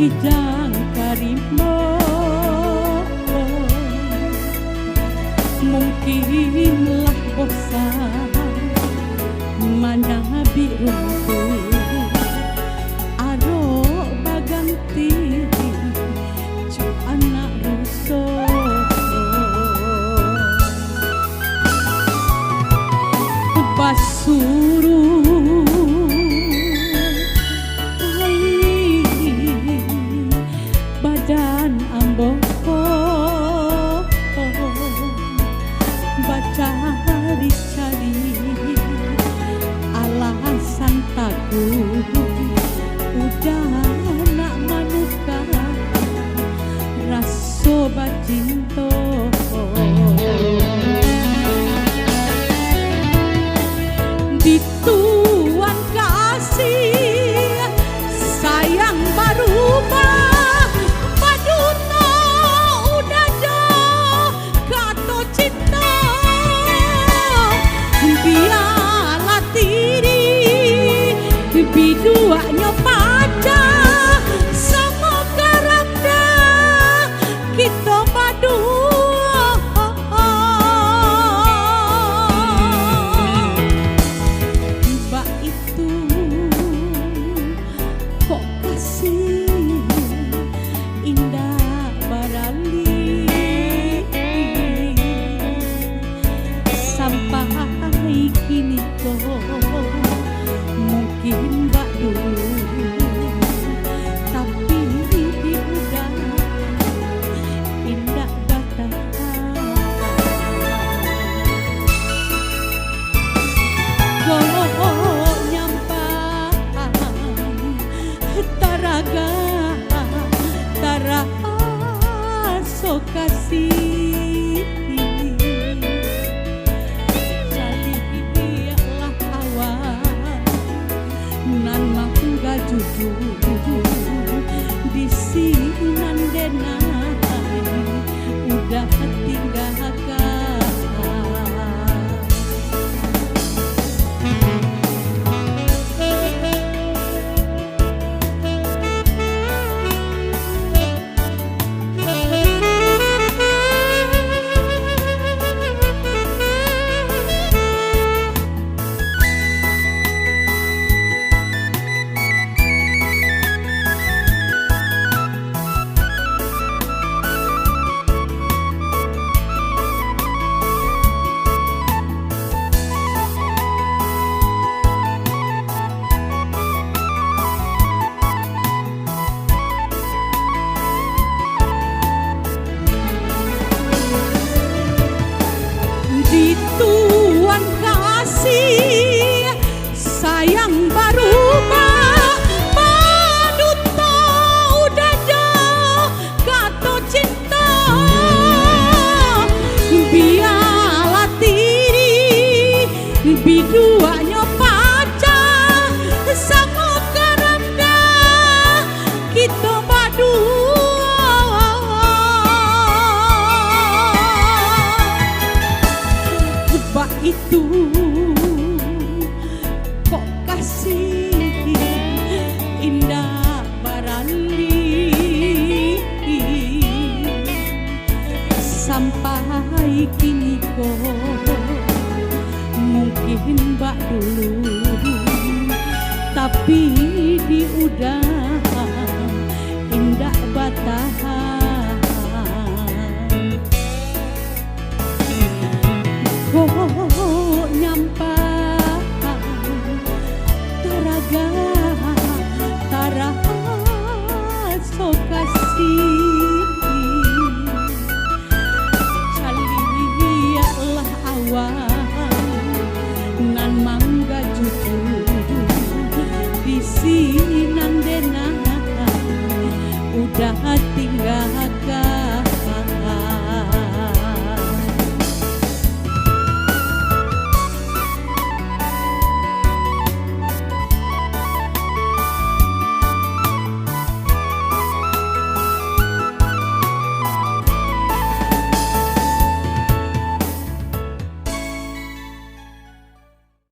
Kijang karimo mungkinlah bosan manabi rumput aro baganti cu anak ruso basuru dan amboko baca cari alasan takut udah nak manuka raso bacinto dituan kasih sayang berubah biduanya pada semoga randa kita berdua tiba itu kok kasih indah barali sampai kini kok mungkin mbak dulu tapi udah indah datang kok nyampak taraga taraso kasih nan mangga jujur di sinan denai udah tinggalkan tapi di udara indah batahan. Kok nyampai taraga taraha so kasih